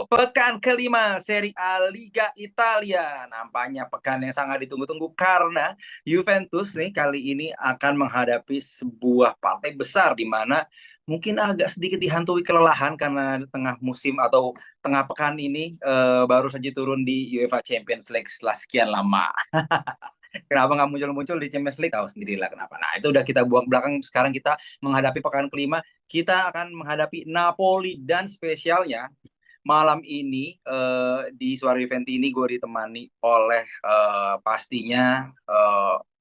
Pekan kelima Serie A Liga Italia. Nampaknya pekan yang sangat ditunggu-tunggu karena Juventus nih kali ini akan menghadapi sebuah partai besar di mana mungkin agak sedikit dihantui kelelahan karena tengah musim atau tengah pekan ini baru saja turun di UEFA Champions League setelah sekian lama. Kenapa nggak muncul-muncul di Champions League? Tahu sendirilah kenapa. Nah, itu udah kita buang belakang. Sekarang kita menghadapi pekan kelima. Kita akan menghadapi Napoli dan spesialnya malam ini di Suara Juventus ini gue ditemani oleh pastinya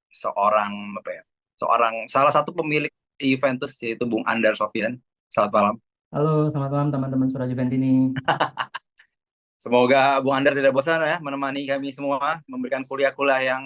seorang apa ya? Seorang salah satu pemilik Juventus yaitu Bung Andar Sofyan. Selamat malam. Halo, selamat malam teman-teman Sura Juventini. Semoga Bung Andar tidak bosan ya menemani kami semua memberikan kuliah-kuliah yang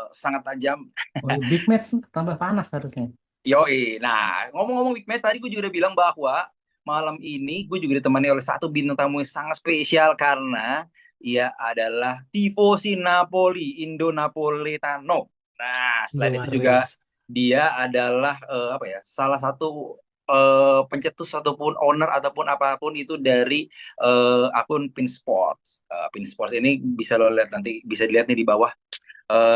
sangat tajam. Oh, big match tambah panas harusnya. Yoi. Nah, ngomong-ngomong Big Match, tadi gue juga udah bilang bahwa malam ini gue juga ditemani oleh satu bintang tamu yang sangat spesial karena ia adalah tifosi Napoli, Indo Napoletano. Nah, selain itu Luar juga biasa. dia adalah apa ya, salah satu pencetus ataupun owner ataupun apapun itu dari akun Pin Sports. Pin Sports ini bisa lo lihat nanti, bisa dilihat nih di bawah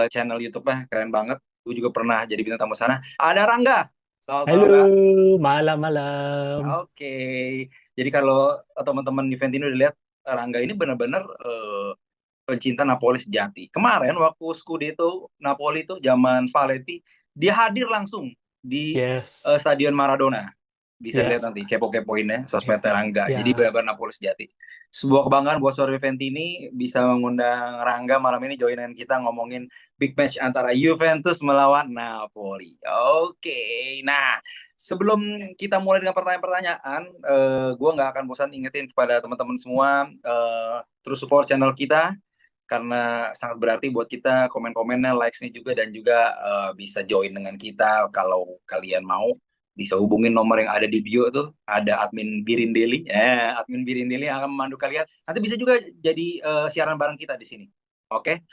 channel YouTube-nya, keren banget. Gue juga pernah jadi bintang tamu sana. Ada Rangga. Selamat Halo, malam, Kak. malam-malam. Oke. Jadi kalau teman-teman Juventino udah lihat, Rangga ini benar-benar pencinta Napoli sejati. Kemarin waktu Scudetto Napoli itu zaman Spalletti, dia hadir langsung di Yes, Stadion Maradona. Bisa ya, dilihat nanti kepo-kepoinnya sosmed Rangga. Jadi ya. benar-benar Napoli sejati. Sebuah kebanggaan buat Suara Juventini bisa mengundang Rangga malam ini join dengan kita ngomongin big match antara Juventus melawan Napoli. Oke, nah sebelum kita mulai dengan pertanyaan-pertanyaan, gue nggak akan bosan ingetin kepada teman-teman semua terus support channel kita karena sangat berarti buat kita komen-komennya, likes-nya juga dan juga bisa join dengan kita kalau kalian mau bisa hubungin nomor yang ada di bio tuh ada admin Birindeli admin Birindeli yang akan memandu kalian nanti bisa juga jadi siaran bareng kita di sini. Oke.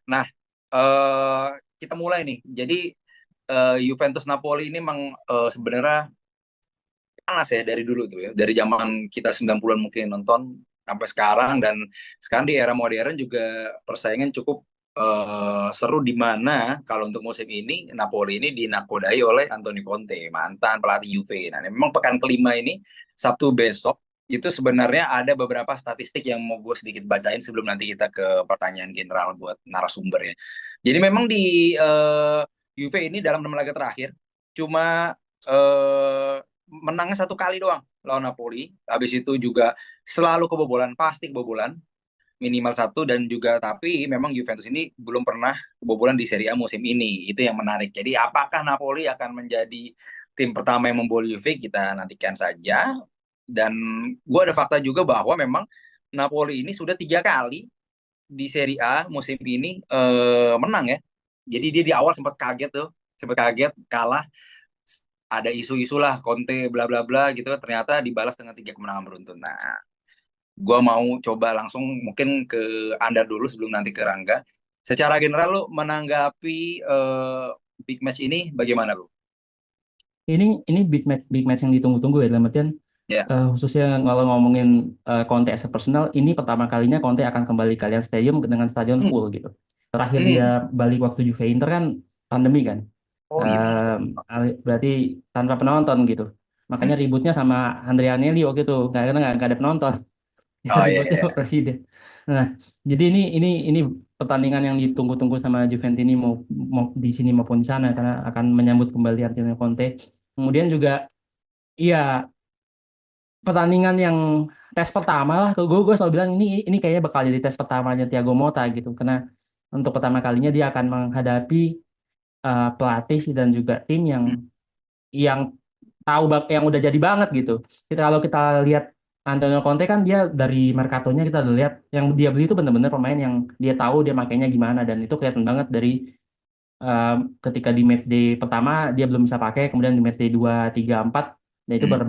Nah, eh, kita mulai nih. Jadi Juventus Napoli ini memang sebenarnya panas ya dari dulu tuh ya. Dari zaman kita 90-an mungkin nonton sampai sekarang dan sekarang di era modern juga persaingan cukup seru di mana kalau untuk musim ini Napoli ini dinakodai oleh Antonio Conte, mantan pelatih Juve. Nah, memang pekan kelima ini Sabtu besok itu sebenarnya ada beberapa statistik yang mau gue sedikit bacain sebelum nanti kita ke pertanyaan general buat narasumber ya. Jadi memang di Juve ini dalam 6 laga terakhir cuma menangnya 1 kali doang lawan Napoli. Habis itu juga selalu kebobolan, pasti kebobolan minimal satu dan juga tapi memang Juventus ini belum pernah kebobolan di Serie A musim ini. Itu yang menarik. Jadi apakah Napoli akan menjadi tim pertama yang memboli Juve kita nantikan saja. Dan gue ada fakta juga bahwa memang Napoli ini sudah 3 kali di Serie A musim ini menang ya. Jadi dia di awal sempat kaget tuh, sempat kaget kalah ada isu-isu lah Conte bla bla bla gitu ternyata dibalas dengan 3 kemenangan beruntun. Nah, gua mau coba langsung mungkin ke Anda dulu sebelum nanti ke Rangga. Secara general lu menanggapi big match ini bagaimana lu? Ini big match yang ditunggu-tunggu ya dalam artian Ya. khususnya kalau ngomongin Conte as a personal, ini pertama kalinya Conte akan kembali ke Allianz Stadium dengan stadion Hmm. full gitu. Terakhir dia Hmm. balik waktu Juve Inter kan pandemi kan. Oh iya benar. Berarti tanpa penonton gitu. Makanya Hmm. ributnya sama Andrea Agnelli waktu itu karena nggak ada penonton. Oh iya Ributnya sama iya. presiden. Nah, jadi ini pertandingan yang ditunggu-tunggu sama Juventini mau di sini maupun di sana karena akan menyambut kembali Antonio Conte. Kemudian juga iya pertandingan yang tes pertama lah. Gue selalu bilang ini kayaknya bakal jadi tes pertamanya Thiago Motta gitu karena untuk pertama kalinya dia akan menghadapi pelatih dan juga tim yang Hmm. yang yang udah jadi banget gitu. Kalau kita lihat Antonio Conte kan dia dari Mercatonya kita udah lihat yang dia beli itu bener-bener pemain yang dia tahu dia makainya gimana dan itu kelihatan banget dari eh, ketika di match day pertama dia belum bisa pakai kemudian di match day 2 3 4 dan itu Hmm.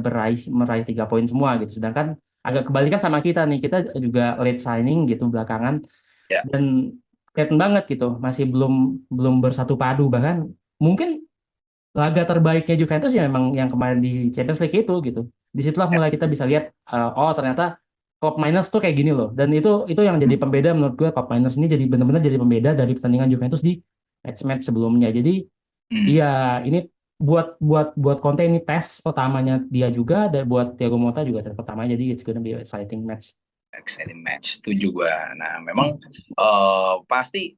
meraih 3 poin semua gitu. Sedangkan agak kebalikan sama kita nih kita juga late signing gitu belakangan Ya. dan kelihatan banget gitu masih belum belum bersatu padu bahkan mungkin laga terbaiknya Juventus ya memang yang kemarin di Champions League itu gitu. Disitulah Ya. mulai kita bisa lihat oh ternyata Cup Miners tuh kayak gini loh. Dan itu yang jadi pembeda menurut gue. Cup Miners ini jadi benar-benar jadi pembeda dari pertandingan Juventus di match-match sebelumnya. Jadi Hmm. iya, ini buat buat buat Conte ini tes pertamanya dia juga, dan buat Thiago Motta juga tes pertama. Jadi it's gonna be exciting match. Exciting match, setuju gua. Nah, memang pasti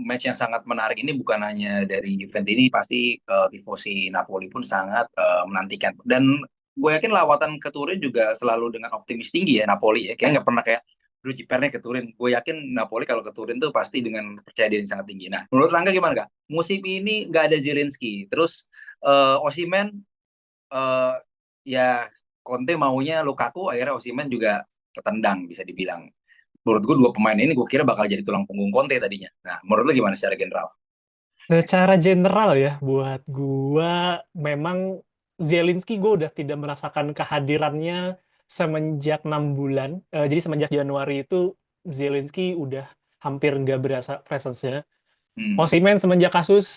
match yang sangat menarik ini bukan hanya dari Juventus ini, pasti tifosi Napoli pun sangat menantikan. Dan gue yakin lawatan ke Turin juga selalu dengan optimis tinggi ya Napoli ya. Kayak nggak pernah kayak dulu jipernya ke Turin. Gue yakin Napoli kalau ke Turin tuh pasti dengan percaya diri yang sangat tinggi. Nah, menurut Rangga gimana kak? Musim ini nggak ada Zielinski, terus Osimhen eh ya Conte maunya Lukaku, akhirnya Osimhen juga ketendang bisa dibilang. Menurut gue dua pemain ini gue kira bakal jadi tulang punggung Conte tadinya. Nah, menurut lu gimana secara general? Secara general ya, buat gua memang Zielinski gue udah tidak merasakan kehadirannya semenjak 6 bulan. Jadi semenjak Januari itu Zielinski udah hampir nggak berasa presence-nya. Hmm. Osimhen semenjak kasus,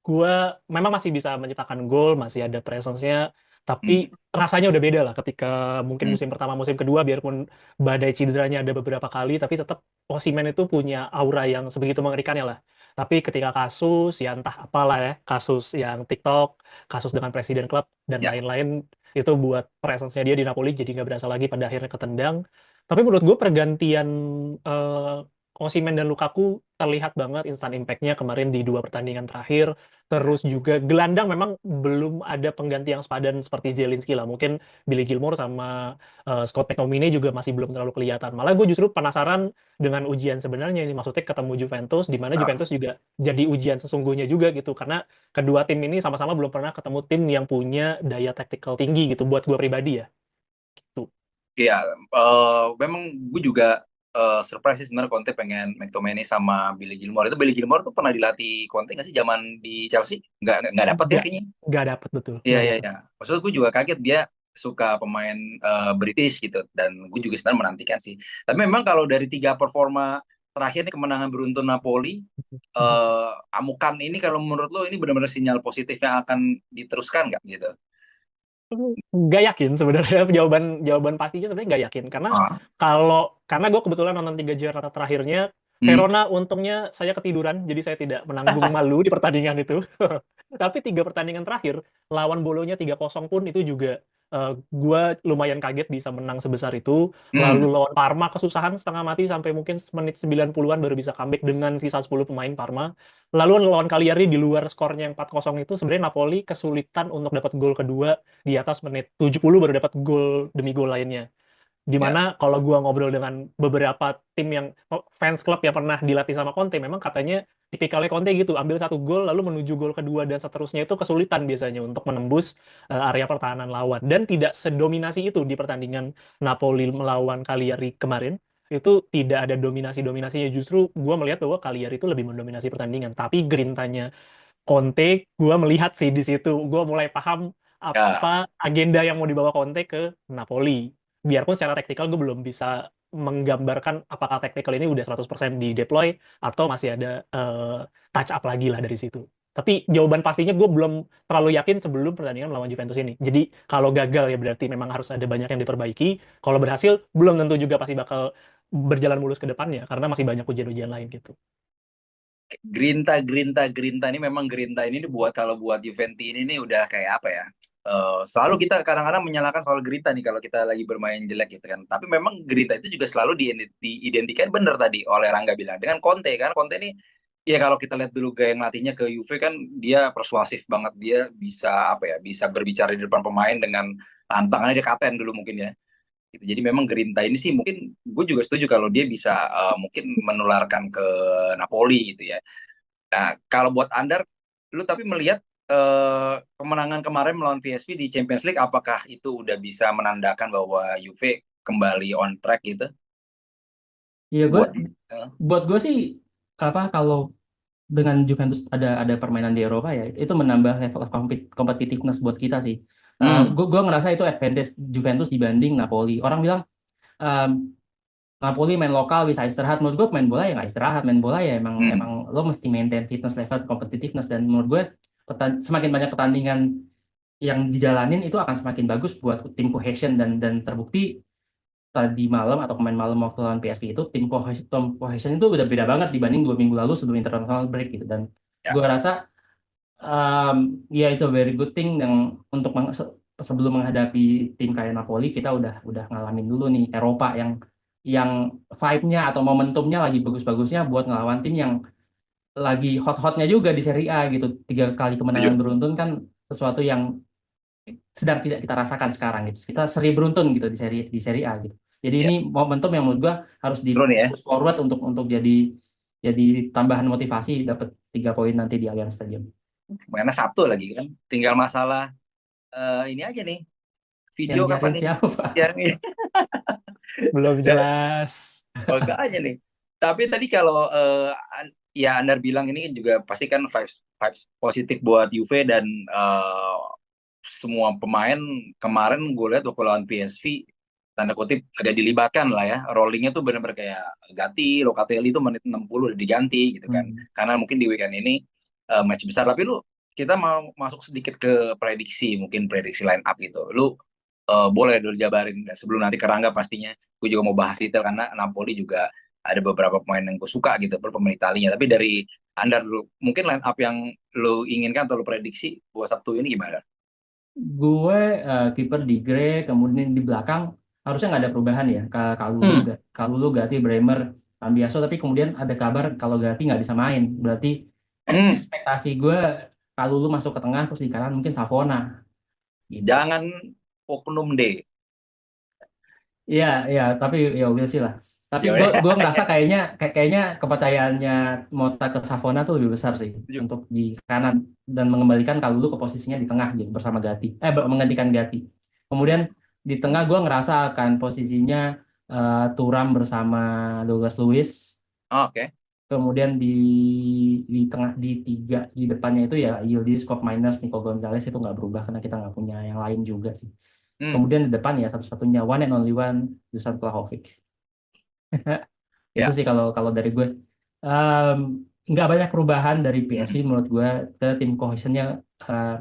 gua memang masih bisa menciptakan gol, masih ada presence-nya, Hmm. tapi rasanya udah beda lah ketika mungkin Hmm. musim pertama, musim kedua, biarpun badai cederanya ada beberapa kali, tapi tetap Osimhen itu punya aura yang sebegitu mengerikannya lah. Tapi ketika kasus, ya entah apalah ya, kasus yang TikTok, kasus dengan presiden klub, dan Ya. lain-lain, itu buat presence-nya dia di Napoli jadi nggak berasa lagi, pada akhirnya ketendang. Tapi menurut gue pergantian eh, Osimhen dan Lukaku terlihat banget instant impact-nya kemarin di 2 pertandingan terakhir. Ya. Terus juga gelandang memang belum ada pengganti yang sepadan seperti Zielinski lah. Mungkin Billy Gilmour sama Scott McTominay juga masih belum terlalu kelihatan. Malah gue justru penasaran dengan ujian sebenarnya ini. Maksudnya ketemu Juventus, di mana Ah, Juventus juga jadi ujian sesungguhnya juga gitu. Karena kedua tim ini sama-sama belum pernah ketemu tim yang punya daya taktikal tinggi gitu buat gue pribadi ya. Gitu. Iya, memang gue juga surprise sih sebenarnya Conte pengen McTominay sama Billy Gilmour. Itu Billy Gilmour tuh pernah dilatih Conte nggak sih zaman di Chelsea? Nggak dapat ya Nggak, kayaknya. nggak dapet betul, Iya, nggak iya, dapet. iya. Maksudnya gue juga kaget dia suka pemain British gitu. Dan gue juga sebenarnya menantikan sih. Tapi memang kalau dari tiga performa terakhir nih kemenangan beruntun Napoli, Amukan ini kalau menurut lo ini benar-benar sinyal positif yang akan diteruskan nggak gitu? Nggak yakin sebenarnya. jawaban jawaban pastinya sebenarnya nggak yakin, karena Ah, karena gue kebetulan nonton 3 Jakarta terakhirnya. hmm, Verona untungnya saya ketiduran, jadi saya tidak menanggung malu di pertandingan itu. Tapi 3 pertandingan terakhir lawan Bolonya 3-0 pun itu juga gue lumayan kaget bisa menang sebesar itu. Lalu hmm, lawan Parma kesusahan setengah mati sampai mungkin menit 90-an baru bisa comeback dengan sisa 10 pemain Parma. Lalu lawan Cagliari di luar skornya yang 4-0 itu sebenarnya Napoli kesulitan untuk dapat gol kedua di atas menit 70 baru dapat gol demi gol lainnya. ya, Dimana kalau gua ngobrol dengan beberapa tim yang fans klub yang pernah dilatih sama Conte, memang katanya tipikalnya Conte gitu, ambil satu gol lalu menuju gol kedua dan seterusnya itu kesulitan biasanya untuk menembus area pertahanan lawan, dan tidak sedominasi itu di pertandingan Napoli melawan Cagliari kemarin. Itu tidak ada dominasi-dominasinya, justru gua melihat bahwa Cagliari itu lebih mendominasi pertandingan, tapi grintanya Conte, gue melihat sih di situ, gue mulai paham ya. apa agenda yang mau dibawa Conte ke Napoli. Biarpun secara taktikal gue belum bisa menggambarkan apakah taktikal ini udah 100% di deploy atau masih ada touch up lagi lah dari situ. Tapi jawaban pastinya gue belum terlalu yakin sebelum pertandingan melawan Juventus ini. Jadi kalau gagal ya berarti memang harus ada banyak yang diperbaiki. Kalau berhasil belum tentu juga pasti bakal berjalan mulus ke depannya karena masih banyak ujian-ujian lain gitu. Grinta, Grinta, Grinta ini memang Grinta ini buat kalau buat Juventus ini nih udah kayak apa ya? Selalu kita kadang-kadang menyalahkan soal Grinta nih kalau kita lagi bermain jelek gitu kan. Tapi memang Grinta itu juga selalu diidentikan bener tadi oleh Rangga bilang dengan Conte kan. Conte ini ya kalau kita lihat dulu gaya ngelatihnya ke Juve kan dia persuasif banget, dia bisa apa ya? Bisa berbicara di depan pemain dengan tantangannya dia kapten dulu mungkin ya gitu. Jadi memang Gerinta ini sih mungkin gue juga setuju kalau dia bisa mungkin menularkan ke Napoli gitu ya. Nah, kalau buat Andar, lu tapi melihat kemenangan kemarin melawan PSV di Champions League, apakah itu udah bisa menandakan bahwa Juve kembali on track gitu Iya, gue buat buat gue sih apa kalau dengan Juventus ada permainan di Eropa ya itu menambah level of competitiveness buat kita sih. hmm, Gue ngerasa itu advantage Juventus dibanding Napoli. Orang bilang um, Napoli main lokal bisa istirahat. Menurut gue main bola ya nggak istirahat. Main bola ya emang hmm, emang lo mesti maintain fitness level, competitiveness, dan menurut gue semakin banyak pertandingan yang dijalanin itu akan semakin bagus buat tim cohesion, dan terbukti tadi malam atau kemarin malam waktu lawan PSV itu tim cohesion itu udah beda banget dibanding 2 minggu lalu sebelum international break gitu. Dan Ya. gue rasa ya it's a very good thing yang untuk sebelum menghadapi tim kayak Napoli kita udah ngalamin dulu nih Eropa yang vibe-nya atau momentumnya lagi bagus-bagusnya buat ngelawan tim yang lagi hot-hotnya juga di Serie A gitu. 3 kali kemenangan Setuju. beruntun kan sesuatu yang sedang tidak kita rasakan sekarang gitu. Kita seri beruntun gitu di Serie A gitu. Jadi Ya. ini momentum yang menurut gua harus di Seru nih ya. push forward untuk jadi tambahan motivasi dapat 3 poin nanti di Allianz Stadium. Mainnya Sabtu lagi kan. Tinggal masalah ini aja nih. Yang Video kapan nyariin nih? siapa? Yang Belum jelas. makanya nih. Tapi tadi kalau ya Anda bilang ini kan juga pasti kan vibes vibes positif buat Juve dan semua pemain kemarin gue lihat waktu lawan PSV tanda kutip agak dilibatkan lah ya. Rollingnya tuh benar-benar kayak Gatti, Locatelli itu menit 60 udah diganti gitu kan. Karena mungkin di weekend ini match besar. Tapi kita mau masuk sedikit ke prediksi, mungkin prediksi line up gitu. Lu boleh dulu jabarin sebelum nanti ke Rangga pastinya. Gue juga mau bahas detail karena Napoli juga ada beberapa pemain yang gue suka gitu, pemain Italinya. Tapi dari Anda dulu, mungkin line up yang lu inginkan atau lu prediksi buat Sabtu ini gimana? Gue kiper di Gray, kemudian di belakang harusnya nggak ada perubahan ya. Hmm. Kalulu, Gatti, Bremer, Cambiaso. Tapi kemudian ada kabar kalau Gatti nggak bisa main. Berarti Hmm. ekspektasi gue Kalulu masuk ke tengah terus di kanan mungkin Savona gitu. Jangan Oknum D. Iya, iya, tapi ya we'll see lah. Tapi Ya udah. gue ngerasa kayaknya kepercayaannya Mota ke Savona tuh lebih besar sih Setuju. untuk di kanan dan mengembalikan Kalulu ke posisinya di tengah gitu bersama Gatti. Menggantikan Gatti. Kemudian di tengah gue ngerasa akan posisinya Thuram bersama Douglas Luiz. Oke. Kemudian di tengah di tiga di depannya itu ya Yildiz, Skop Miners, Nico Gonzalez itu nggak berubah karena kita nggak punya yang lain juga sih. Hmm. Kemudian di depan ya satu-satunya one and only one Dusan Vlahovic. Itu Ya. sih kalau kalau dari gue. Em, nggak banyak perubahan dari PSV Hmm. menurut gue. Tim cohesionnya eh,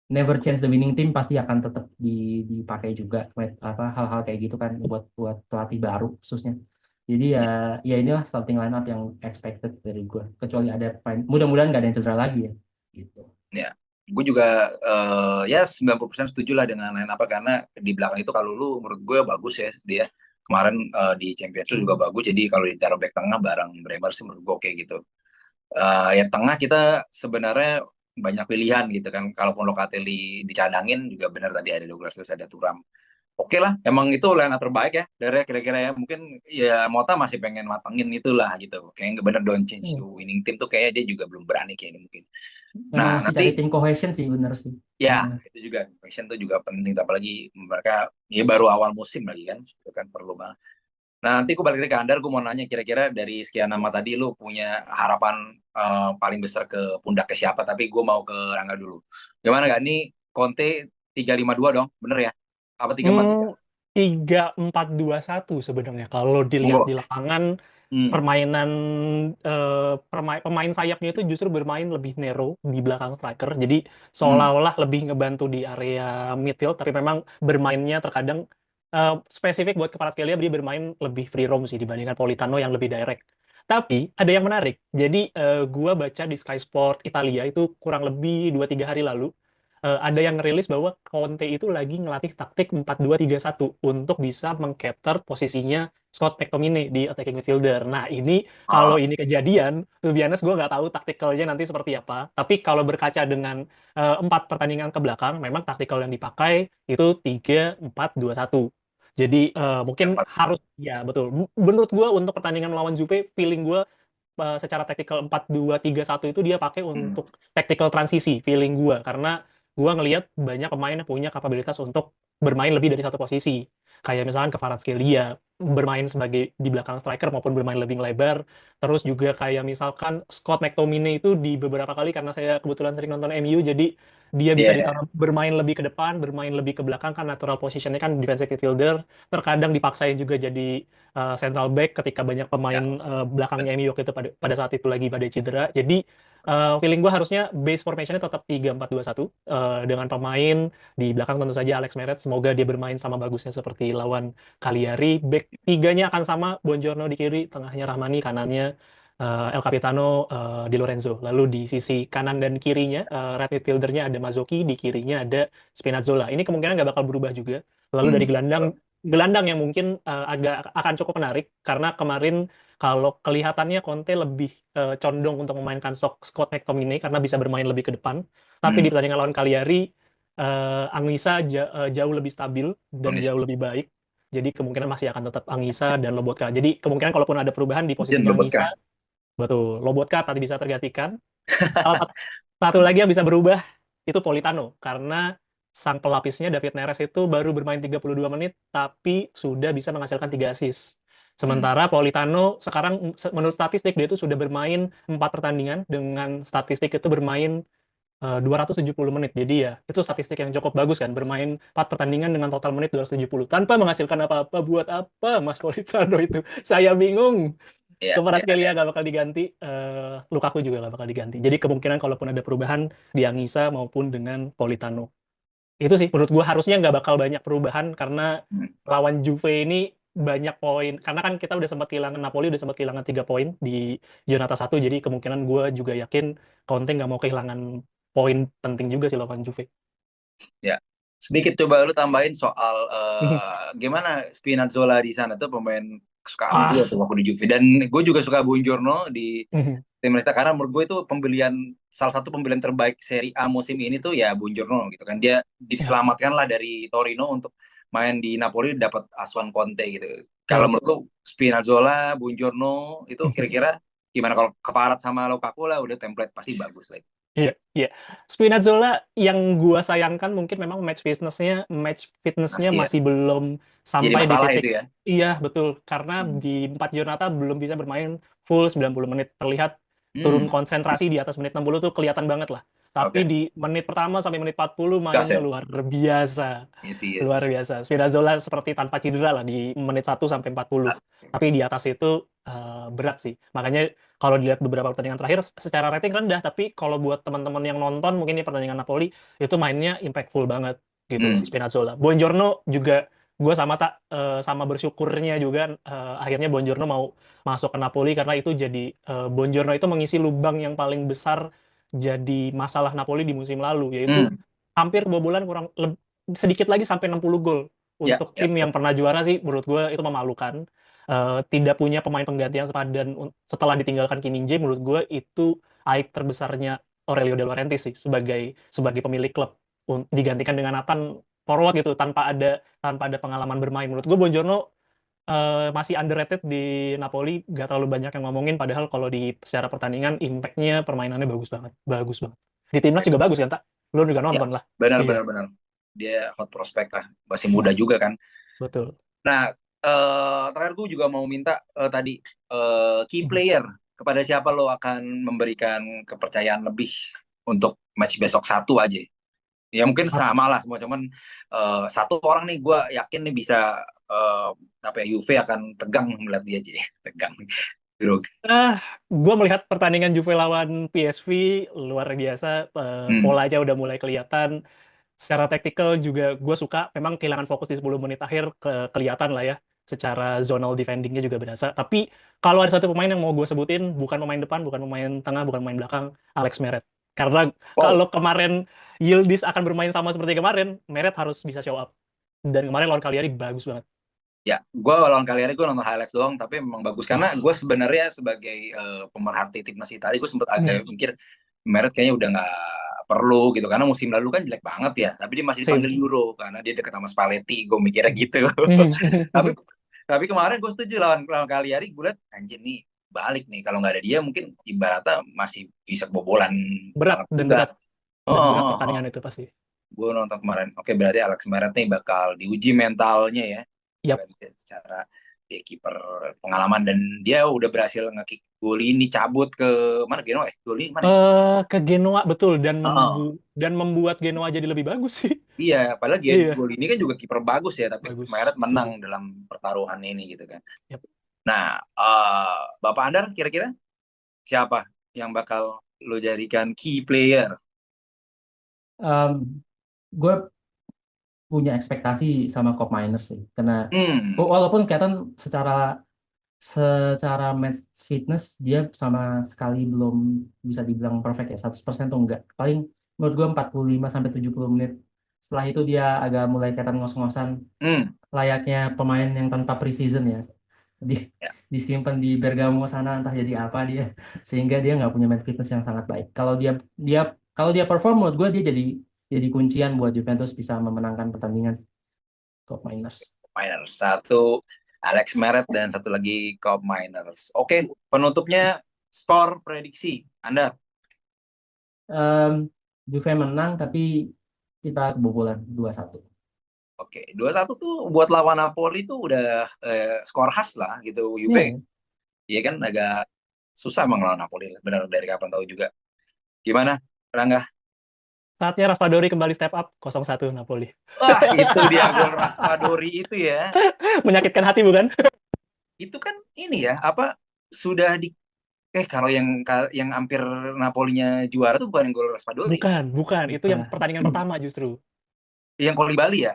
never change the winning team pasti akan tetap dipakai juga apa hal-hal kayak gitu kan buat buat pelatih baru khususnya. Jadi ya inilah starting line up yang expected dari gue. Kecuali ada mudah-mudahan nggak ada yang cedera lagi ya. Gitu. Ya. Gue juga ya 90% setuju lah dengan line apa karena di belakang itu kalau lu menurut gue bagus ya dia kemarin di Championship juga bagus jadi kalau ditaruh back tengah bareng Bremer sih menurut gue kayak gitu. Ya tengah kita sebenarnya banyak pilihan gitu kan. Kalaupun Locatelli dicadangin juga benar tadi ada Douglas Luiz ada Thuram. Oke lah, emang itu line up terbaik ya dari kira-kira ya. Mungkin ya Mota masih pengen matengin itulah gitu. Kayaknya nggak bener don't change to winning team tuh kayak dia juga belum berani kayak ini mungkin. Memang Nah masih cari nanti tim cohesion sih bener sih. ya itu juga passion tuh juga penting apalagi mereka ya baru awal musim lagi kan itu kan perlu banget. Nah nanti gue balik lagi ke Andar gue mau nanya kira-kira dari sekian nama tadi lu punya harapan paling besar ke pundak ke siapa tapi gue mau ke Rangga dulu. Gimana gak nih Conte 3-5-2 dong bener ya? Apa 3-4-3? 3-4-2-1 sebenarnya kalau dilihat Monggo. di lapangan Hmm. permainan pemain sayapnya itu justru bermain lebih narrow di belakang striker jadi Hmm. seolah-olah lebih ngebantu di area midfield tapi memang bermainnya terkadang spesifik buat Kvaratskhelia dia bermain lebih free roam sih dibandingkan Politano yang lebih direct. Tapi ada yang menarik. Jadi gua baca di Sky Sport Italia itu kurang lebih 2-3 hari lalu ada yang ngerilis bahwa Conte itu lagi ngelatih taktik 4-2-3-1 untuk bisa mengcapture posisinya Scott McTominay di attacking midfielder. Nah, ini kalau Ah, ini kejadian, to be honest gue nggak tahu taktikalnya nanti seperti apa. Tapi kalau berkaca dengan 4 pertandingan ke belakang, memang taktikal yang dipakai itu 3-4-2-1. Jadi mungkin harus, ya betul. Menurut gue untuk pertandingan melawan Juve, feeling gue secara tactical 4-2-3-1 itu dia pakai hmm. untuk tactical transisi, feeling gue. Karena gue ngelihat banyak pemain yang punya kapabilitas untuk bermain lebih dari satu posisi. Kayak misalkan Kvaratskhelia bermain sebagai di belakang striker maupun bermain lebih lebar. Terus juga kayak misalkan Scott McTominay itu di beberapa kali karena saya kebetulan sering nonton MU jadi dia bisa Iya. ditaruh bermain lebih ke depan, bermain lebih ke belakang kan natural positionnya kan defensive midfielder. Terkadang dipaksain juga jadi central back ketika banyak Ya. pemain belakangnya MU waktu itu pada saat itu lagi pada cedera. Jadi Feeling gue harusnya base formation-nya tetap 3-4-2-1 dengan pemain di belakang tentu saja Alex Meret. Semoga dia bermain sama bagusnya seperti lawan Cagliari. Back tiganya akan sama, Buongiorno di kiri, tengahnya Rahmani, kanannya El Capitano Di Lorenzo. Lalu di sisi kanan dan kirinya right midfielder-nya ada Mazzocchi, di kirinya ada Spinazzola. Ini kemungkinan nggak bakal berubah juga. Lalu dari gelandang gelandang yang mungkin agak akan cukup menarik karena kemarin kalau kelihatannya Conte lebih condong untuk memainkan Scott McTominay karena bisa bermain lebih ke depan. Tapi di pertandingan lawan Cagliari, Anguissa jauh lebih stabil dan jauh lebih baik. Jadi kemungkinan masih akan tetap Anguissa dan Lobotka. Jadi kemungkinan kalaupun ada perubahan di posisinya Anguissa, betul, Lobotka tadi bisa tergantikan. Salah satu lagi yang bisa berubah itu Politano karena sang pelapisnya David Neres itu baru bermain 32 menit tapi sudah bisa menghasilkan 3 assist. Sementara Politano sekarang menurut statistik dia itu sudah bermain 4 pertandingan dengan statistik itu bermain 270 menit. Jadi ya itu statistik yang cukup bagus kan, bermain 4 pertandingan dengan total menit 270 tanpa menghasilkan apa-apa. Buat apa Mas Politano itu? Saya bingung. Kvaratskhelia nggak bakal diganti, Lukaku juga nggak bakal diganti. Jadi kemungkinan kalaupun ada perubahan di Anguissa maupun dengan Politano. Itu sih menurut gue harusnya nggak bakal banyak perubahan karena lawan Juve ini banyak poin. Karena kan kita udah sempat kehilangan, Napoli udah sempat kehilangan 3 poin di Giornata 1. Jadi kemungkinan gue juga yakin Conte nggak mau kehilangan poin penting juga sih lawan Juve. Ya, sedikit coba lu tambahin soal gimana Spinazzola di sana tuh pemain kesukaan gue tuh waktu di Juve, dan gue juga suka Buongiorno di Timnas karena menurut gue itu salah satu pembelian terbaik Serie A musim ini tuh ya Buongiorno gitu kan. Dia diselamatkan lah dari Torino untuk main di Napoli, dapat asuhan Conte gitu. Kalau menurut lu Spinazzola, Buongiorno itu kira-kira gimana? Kalau Kvarat sama Lukaku lah udah template pasti bagus lah. Iya, iya. Spinazzola yang gua sayangkan mungkin memang match fitness-nya masih belum sampai di titik. Itu ya. Iya, betul. Karena di 4 Giornata belum bisa bermain full 90 menit. Terlihat turun konsentrasi di atas menit 60 tuh kelihatan banget lah. Tapi di menit pertama sampai menit 40 mainnya luar biasa. Luar biasa. Spinazzola seperti tanpa cedera lah di menit 1 sampai 40. Tapi di atas itu berat sih. Makanya kalau dilihat beberapa pertandingan terakhir secara rating rendah, tapi kalau buat teman-teman yang nonton mungkin di pertandingan Napoli itu mainnya impactful banget gitu Spinazzola. Buongiorno juga gue sama bersyukurnya juga akhirnya Buongiorno mau masuk ke Napoli karena itu jadi Buongiorno itu mengisi lubang yang paling besar jadi masalah Napoli di musim lalu, yaitu hampir kebobolan sedikit lagi sampai 60 gol. Untuk tim yang pernah juara sih menurut gue itu memalukan. Tidak punya pemain pengganti yang sepadan setelah ditinggalkan Kim Min-jae, menurut gue itu aib terbesarnya Aurelio De Laurentiis sih sebagai pemilik klub, digantikan dengan Nathan forward gitu tanpa ada pengalaman bermain. Menurut gue Buongiorno masih underrated di Napoli, gak terlalu banyak yang ngomongin, padahal kalau di secara pertandingan impact-nya permainannya bagus banget. Di timnas juga bagus kan, Tak? Lu juga nonton lah. Benar. Dia hot prospect lah, masih muda juga kan. Betul. Nah, terakhir gue juga mau minta tadi key player, kepada siapa lo akan memberikan kepercayaan lebih untuk match besok satu aja. Ya mungkin sama lah semua, cuman satu orang nih gue yakin nih bisa Juve akan tegang melihat dia aja. Tegang. Gue melihat pertandingan Juve lawan PSV luar biasa, polanya udah mulai kelihatan. Secara taktikal juga gue suka, memang kehilangan fokus di 10 menit akhir kelihatan lah ya. Secara zonal defendingnya juga berasa. Tapi kalau ada satu pemain yang mau gue sebutin, bukan pemain depan, bukan pemain tengah, bukan pemain belakang, Alex Meret. Karena kalau kemarin Yildiz akan bermain sama seperti kemarin, Meret harus bisa show up. Dan kemarin lawan Cagliari bagus banget. Ya, gue lawan Cagliari gue nonton highlights doang, tapi memang bagus. Karena gue sebenarnya sebagai pemerhati timnas Italia, gue sempat agak mikir Meret kayaknya udah nggak perlu gitu, karena musim lalu kan jelek banget ya, tapi dia masih dipanggil Euro karena dia dekat sama Spalletti, gue mikirnya gitu. tapi kemarin gue setuju lawan Cagliari, gue liat anjir nih balik nih, kalau nggak ada dia mungkin ibaratnya masih bisa kebobolan berat pertandingan itu pasti. Gue nonton kemarin, oke, berarti Alex Meret nih bakal diuji mentalnya ya. Secara dia kiper pengalaman, dan dia udah berhasil nge-kick Golini cabut ke mana, Genoa ya? Golini mana? Ke Genoa, betul, dan membuat Genoa jadi lebih bagus sih. Iya, padahal Golini kan juga kiper bagus ya, tapi Meret menang dalam pertaruhan ini gitu kan. Nah, Bapak Andar kira-kira siapa yang bakal lo jadikan key player? Gue punya ekspektasi sama Cop Miners sih, karena Hmm, walaupun kelihatan secara match fitness dia sama sekali belum bisa dibilang perfect ya, 100% tuh enggak. Paling menurut gue 45 sampai 70 menit. Setelah itu dia agak mulai kelihatan ngos-ngosan, hmm, layaknya pemain yang tanpa preseason ya. Di, ya, disimpan di Bergamo sana entah jadi apa dia, sehingga dia nggak punya match fitness yang sangat baik. Dia kalau dia perform, menurut gue dia jadi kuncian buat Juventus bisa memenangkan pertandingan Cup Miners. Miners. Satu Alex Meret dan satu lagi Cop Miners. Oke, penutupnya skor prediksi Anda. Em, Juve menang tapi kita kebobolan 2-1. Oke, 2-1 tuh buat lawan Napoli tuh udah skor khas lah gitu. Juve, Iya, ya kan agak susah emang lawan Napoli. Benar dari kapan tahu juga. Gimana, Rangga? Saatnya Raspadori kembali step up 0-1 Napoli. Wah, itu dia gol Raspadori itu ya. Menyakitkan hati bukan? Itu kan ini ya, apa sudah di kalau yang hampir Napolinya juara tuh bukan yang gol Raspadori. Bukan. Itu yang bukan. pertandingan pertama justru. Yang Koulibaly ya.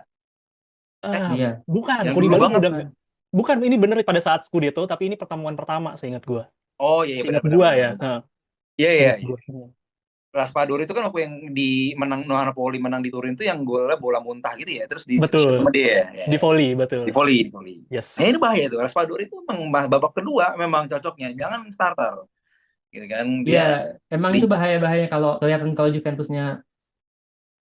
Eh, Iya, Bukan, yang dulu Koulibaly banget. udah bukan. bukan, ini bener pada saat Scudetto, tapi ini pertemuan pertama seingat gua. Oh iya, iya, benar Seingat benar gua benar. ya. Benar. Iya iya Seingat iya. gua. Raspadori itu kan waktu yang menang Napoli menang di Turin itu yang golnya bola muntah gitu ya. Terus di shoot sama Betul. dia ya. Ya, Di ya. volley, betul. Di volley, di volley. Nah, Yes. ini bahaya tuh. Raspadori itu memang babak kedua memang cocoknya. Jangan starter. Gitu kan Iya, dia emang itu licin, bahaya-bahaya kalau kelihatan kalau Juventusnya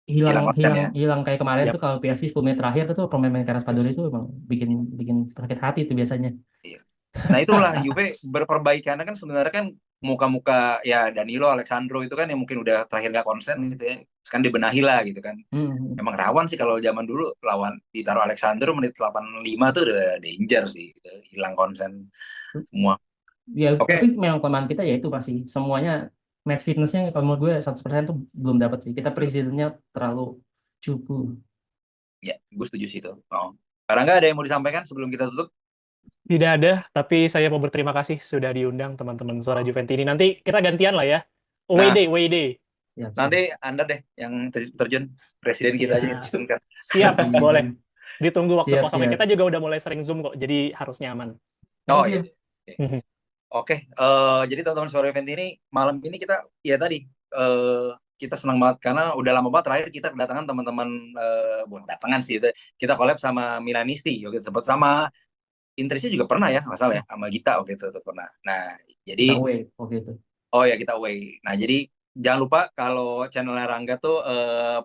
hilang hilang konten hilang ya. hilang kayak kemarin Yap. tuh, kalau PSV 10 menit terakhir itu pemain-pemain kayak Raspadori Yes. itu emang bikin bikin sakit hati itu biasanya. Iya. Nah itulah Juve berperbaikannya kan sebenarnya kan muka-muka ya Danilo, Alexandro itu kan yang mungkin udah terakhir nggak konsen gitu ya. Sekarang dibenahi lah gitu kan. Hmm. Emang rawan sih kalau zaman dulu lawan ditaruh Alexandro menit 85 tuh udah danger sih. Gitu. Hilang konsen semua. Ya, tapi Oke, memang kelemahan kita ya itu pasti semuanya match fitnessnya kalau menurut gue 100% tuh belum dapat sih. Kita preseasonnya terlalu cupu. ya gue setuju sih itu. Oh. Karena nggak ada yang mau disampaikan sebelum kita tutup. Tidak ada, tapi saya mau berterima kasih sudah diundang teman-teman Suara Oh. Juventini. Nanti kita gantian lah ya. Away Nah, day, away day. Siap, nanti siap. Anda deh yang terjun. Presiden kita aja yang Siap. terjunkan. Siap, boleh. Ditunggu waktu Siap, kosongnya. siap. Kita juga udah mulai sering Zoom kok, jadi harus nyaman. Oh Thank iya. you. Oke. Oke, jadi teman-teman Suara Event ini malam ini kita ya tadi kita senang banget karena udah lama banget terakhir kita kedatangan teman-teman bukan kedatangan sih kita collab sama Milanisti waktu itu sempat sama Intrisnya juga pernah ya nggak salah ya sama Gita waktu itu tuh pernah. Nah jadi Kita away oke itu. oh ya kita away. Nah jadi jangan lupa kalau channelnya Rangga tuh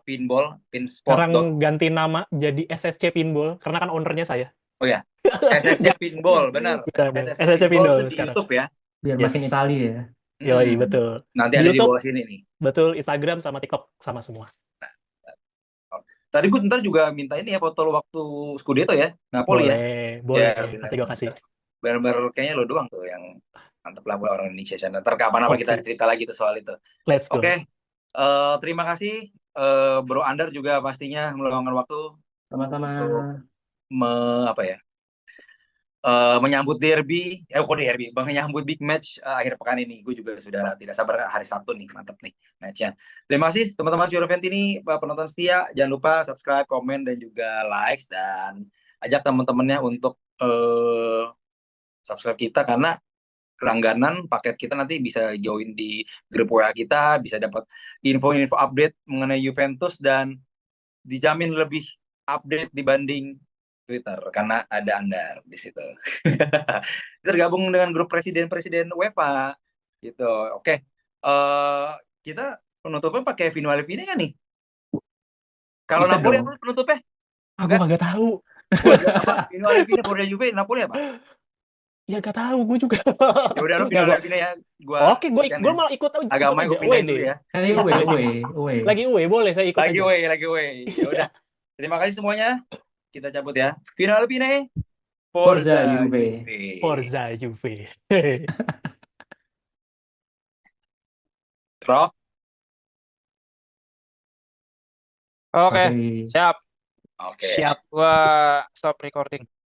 pinball pinsport. Sekarang ganti nama jadi SSC Pinball, karena kan ownernya saya. Oh ya SSC Pinball benar. Benar, SSC SSC Pinball Pinball itu di sekarang. YouTube ya. Biar makin Yes, Itali ya. yoi, Hmm. betul. Nanti Di ada di YouTube, bawah sini nih. betul, Instagram sama TikTok sama semua. Tadi gue ntar juga minta ini ya foto lo waktu Scudetto ya, Napoli ya. Boleh, Ya, boleh. Nanti gue kasih. benar-benar kayaknya lo doang tuh yang mantep lah buat orang Indonesia. Ntar kapan-kapan kita Oke, cerita lagi tuh soal itu. let's Oke, go. terima kasih Bro Andar juga pastinya meluangkan waktu Sama-sama. untuk apa ya, menyambut derby, kok derby, menyambut big match akhir pekan ini. Gue juga sudah tidak sabar hari Sabtu nih, mantap nih matchnya. Terima kasih teman-teman Event ini, penonton setia. Jangan lupa subscribe, komen, dan juga likes dan ajak teman-temannya untuk subscribe kita karena langganan paket kita nanti bisa join di grup WA kita, bisa dapat info-info update mengenai Juventus dan dijamin lebih update dibanding Twitter karena ada Anda di situ. Tergabung dengan grup presiden-presiden UEFA gitu. Oke. Kita penutupnya pakai Vino Alvini kan nih? Kalau Iya Napoli dong. apa penutupnya? Aku kagak tahu. Apa? Vino Alvini Borussia Juve Napoli apa? Ya gak tahu, gue juga. Ya udah lu Nggak, Vino Alvini ya. Oke, gue Kan gue ya. malah ikut Agama aja. gue Away pindahin dulu deh. ya. Kan ini away, away. Lagi away, boleh saya ikut Lagi aja. way, lagi way. Ya udah. Terima kasih semuanya. Kita cabut ya. Vino Alvini Forza Forza Juve. Juve. Forza Juve. Rock. Oke, Oke. siap. Oke. Siap. Gua stop recording.